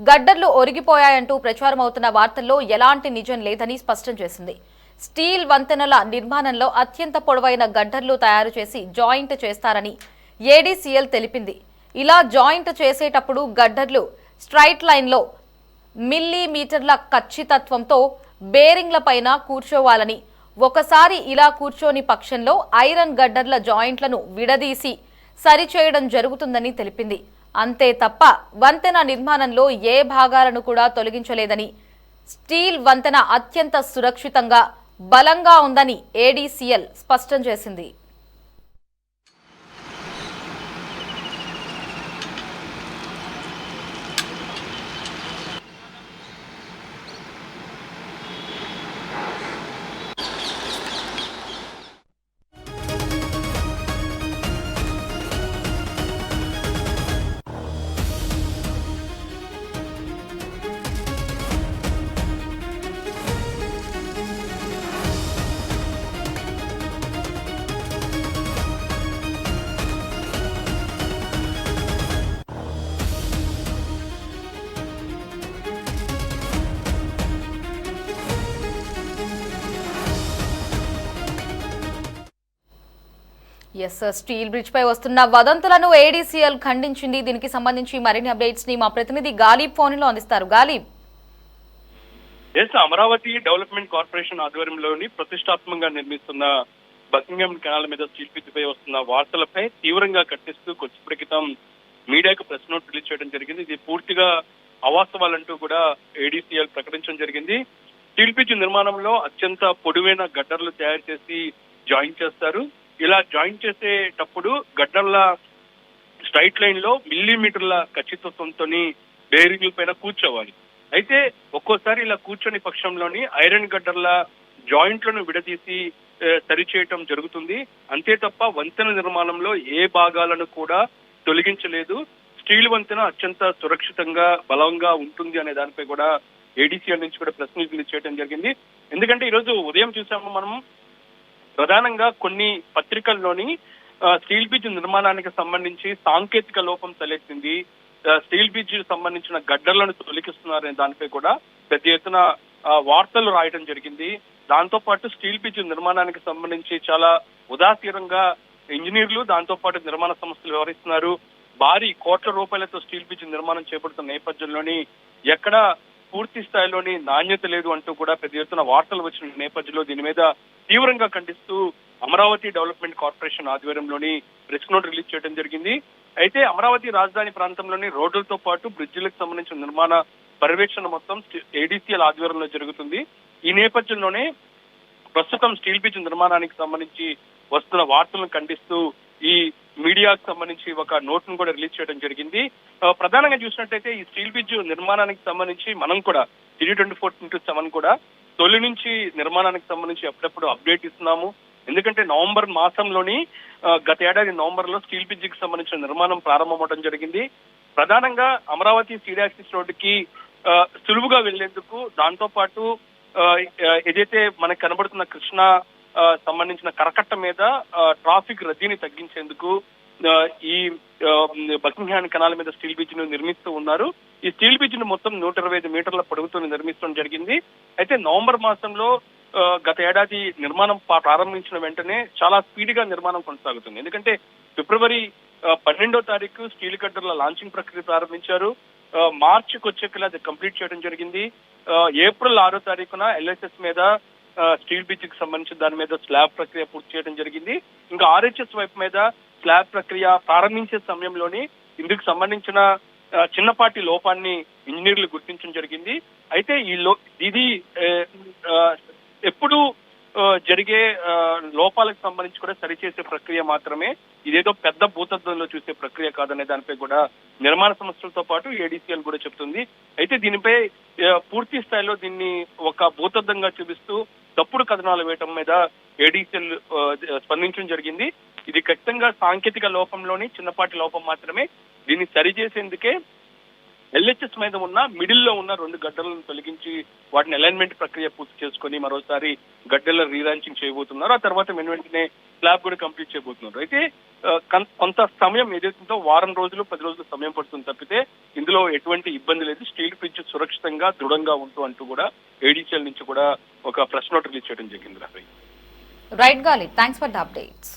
గడ్డర్లు ఒరిగిపోయాయంటూ ప్రచారమవుతున్న వార్తల్లో ఎలాంటి నిజం లేదని స్పష్టం చేసింది. స్టీల్ వంతెనల నిర్మాణంలో అత్యంత పొడవైన గడ్డర్లు తయారు చేసి జాయింట్ చేస్తారని ఏడీసీఎల్ తెలిపింది. ఇలా జాయింట్ చేసేటప్పుడు గడ్డర్లు స్ట్రైట్ లైన్లో మిల్లీమీటర్ల ఖచ్చితత్వంతో బేరింగ్ల పైన కూర్చోవాలని, ఒకసారి ఇలా కూర్చోని పక్షంలో ఐరన్ గడ్డర్ల జాయింట్లను విడదీసి సరిచేయడం జరుగుతుందని తెలిపింది. అంతే తప్ప వంతెన నిర్మాణంలో ఏ భాగాలను కూడా తొలగించలేదని, స్టీల్ వంతెన అత్యంత సురక్షితంగా బలంగా ఉందని ఏడీసీఎల్ స్పష్టం చేసింది. స్టీల్ బ్రిడ్జ్ పై వస్తున్న వదంతులను ఏడీసీఎల్ ఖండించింది. దీనికి సంబంధించి మరిన్ని అప్డేట్స్ ని మా ప్రతినిధి గాలిబ్ ఫోన్ లో అందిస్తారు. గాలిబ్, అమరావతి డెవలప్మెంట్ కార్పొరేషన్ ఆధ్వర్యంలోని ప్రతిష్టాత్మకంగా నిర్మిస్తున్న బకింగ్హామ్ కెనాల్ మీద స్టీల్ బ్రిడ్జ్ పై వస్తున్న వార్తలపై తీవ్రంగా ఖండిస్తూ కొద్దిసేపటి క్రితం మీడియాకు ప్రెస్ నోట్ రిలీజ్ చేయడం జరిగింది. ఇది పూర్తిగా అవాస్తవాలంటూ కూడా ఏడీసీఎల్ ప్రకటించడం జరిగింది. స్టీల్ బ్రిడ్జ్ నిర్మాణంలో అత్యంత పొడవైన గడ్డర్లు తయారు చేసి జాయిన్ చేస్తారు. ఇలా జాయిన్ చేసేటప్పుడు గడ్డర్ల స్ట్రైట్ లైన్ లో మిల్లీమీటర్ల ఖచ్చితత్వంతో బేరింగ్ల పైన కూర్చోవాలి. అయితే ఒక్కోసారి ఇలా కూర్చొని పక్షంలోని ఐరన్ గడ్డర్ల జాయింట్లను విడదీసి సరిచేయటం జరుగుతుంది. అంతే తప్ప వంతెన నిర్మాణంలో ఏ భాగాలను కూడా తొలగించలేదు. స్టీల్ వంతెన అత్యంత సురక్షితంగా బలంగా ఉంటుంది అనే దానిపై కూడా ఏడీసీఎల్ నుంచి కూడా ప్రెస్ మీట్ చేయడం జరిగింది. ఎందుకంటే ఈరోజు ఉదయం చూసాము మనం, ప్రధానంగా కొన్ని పత్రికల్లోని స్టీల్ బ్రిడ్జ్ నిర్మాణానికి సంబంధించి సాంకేతిక లోపం తలెత్తింది, స్టీల్ బ్రిడ్జ్ సంబంధించిన గడ్డర్లను తొలగిస్తున్నారనే దానిపై కూడా పెద్ద ఎత్తున వార్తలు రాయడం జరిగింది. దాంతో పాటు స్టీల్ బ్రిడ్జ్ నిర్మాణానికి సంబంధించి చాలా ఉదాసీనంగా ఇంజనీర్లు, దాంతో పాటు నిర్మాణ సంస్థలు వ్యవహరిస్తున్నారు. భారీ కోట్ల రూపాయలతో స్టీల్ బ్రిడ్జ్ నిర్మాణం చేపడుతున్న నేపథ్యంలోని ఎక్కడ పూర్తి స్థాయిలోని నాణ్యత లేదు అంటూ కూడా పెద్ద ఎత్తున వార్తలు వచ్చిన నేపథ్యంలో దీని మీద తీవ్రంగా ఖండిస్తూ అమరావతి డెవలప్మెంట్ కార్పొరేషన్ ఆధ్వర్యంలోని ప్రెస్ నోట్ రిలీజ్ చేయడం జరిగింది. అయితే అమరావతి రాజధాని ప్రాంతంలోని రోడ్లతో పాటు బ్రిడ్జిలకు సంబంధించిన నిర్మాణ పర్యవేక్షణ మొత్తం ఏడీసీఎల్ ఆధ్వర్యంలో జరుగుతుంది. ఈ నేపథ్యంలోనే ప్రస్తుతం స్టీల్ బ్రిడ్జ్ నిర్మాణానికి సంబంధించి వస్తున్న వార్తలను ఖండిస్తూ ఈ మీడియాకు సంబంధించి ఒక నోట్ ను కూడా రిలీజ్ చేయడం జరిగింది. ప్రధానంగా చూసినట్టయితే ఈ స్టీల్ బ్రిడ్జ్ నిర్మాణానికి సంబంధించి మనం కూడా T24/7 కూడా తొలి నుంచి నిర్మాణానికి సంబంధించి ఎప్పుడెప్పుడు అప్డేట్ ఇస్తున్నాము. ఎందుకంటే నవంబర్ మాసంలోని గత ఏడాది నవంబర్ లో స్టీల్ బ్రిడ్జ్ కి సంబంధించిన నిర్మాణం ప్రారంభమవడం జరిగింది. ప్రధానంగా అమరావతి సీడాక్సిస్ రోడ్డుకి సులువుగా వెళ్లేందుకు, దాంతో పాటు ఏదైతే మనకు కనబడుతున్న కృష్ణా సంబంధించిన కరకట్ట మీద ట్రాఫిక్ రద్దీని తగ్గించేందుకు ఈ బకింగ్హామ్ కెనాల్ మీద స్టీల్ బ్రిడ్జ్ ను నిర్మిస్తూ ఉన్నారు. ఈ స్టీల్ బ్రిడ్జ్ ను మొత్తం 125 మీటర్ల పొడవుతో నిర్మించడం జరిగింది. అయితే నవంబర్ మాసంలో గత ఏడాది నిర్మాణం ప్రారంభించిన వెంటనే చాలా స్పీడ్ గా నిర్మాణం కొనసాగుతుంది. ఎందుకంటే ఫిబ్రవరి 12వ తారీఖు స్టీల్ గడ్డర్ల లాంచింగ్ ప్రక్రియ ప్రారంభించారు. మార్చికి వచ్చేకల్లా అది కంప్లీట్ చేయడం జరిగింది. ఏప్రిల్ 6వ తారీఖున ఎల్ఎస్ఎస్ మీద స్టీల్ బ్రిడ్జ్ కి సంబంధించిన దాని మీద స్లాబ్ ప్రక్రియ పూర్తి చేయడం జరిగింది. ఇంకా ఆర్హెచ్ఎస్ వైపు మీద స్లాబ్ ప్రక్రియ ప్రారంభించే సమయంలోని ఇందుకు సంబంధించిన చిన్నపాటి లోపాన్ని ఇంజనీర్లు గుర్తించడం జరిగింది. అయితే ఇది ఎప్పుడు జరిగే లోపాలకు సంబంధించి కూడా సరిచేసే ప్రక్రియ మాత్రమే, ఇదేదో పెద్ద భూతత్వంలో చూసే ప్రక్రియ కాదనే దానిపై కూడా నిర్మాణ సంస్థలతో పాటు ఏడీసీఎల్ కూడా చెప్తుంది. అయితే దీనిపై పూర్తి స్థాయిలో దీన్ని ఒక భూతత్వంగా చూపిస్తూ తప్పుడు కథనాలు వేయటం మీద ఏడీసీఎల్ స్పందించడం జరిగింది. ఇది ఖచ్చితంగా సాంకేతిక లోపంలోని చిన్నపాటి లోపం మాత్రమే. దీన్ని సరిచేసేందుకే ఎల్హెచ్ఎస్ మీద ఉన్న మిడిల్ లో ఉన్న 2 గడ్డలను తొలగించి వాటిని అలైన్మెంట్ ప్రక్రియ పూర్తి చేసుకుని మరోసారి గడ్డల రీరాంచింగ్ చేయబోతున్నారు. ఆ తర్వాత వెంటనే స్లాబ్ కూడా కంప్లీట్ చేయబోతున్నారు. అయితే కొంత సమయం ఏదైతుందో వారం రోజులు 10 రోజులు సమయం పడుతుంది తప్పితే ఇందులో ఎటువంటి ఇబ్బంది లేదు. స్టీల్ బ్రిడ్జ్ సురక్షితంగా దృఢంగా అంటూ కూడా ఏడీసీఎల్ నుంచి కూడా ఒక ప్రెస్ నోట్ రిలీజ్ చేయడం జరిగింది. రైట్ గాలి, థ్యాంక్స్ ఫర్ ద అప్డేట్స్.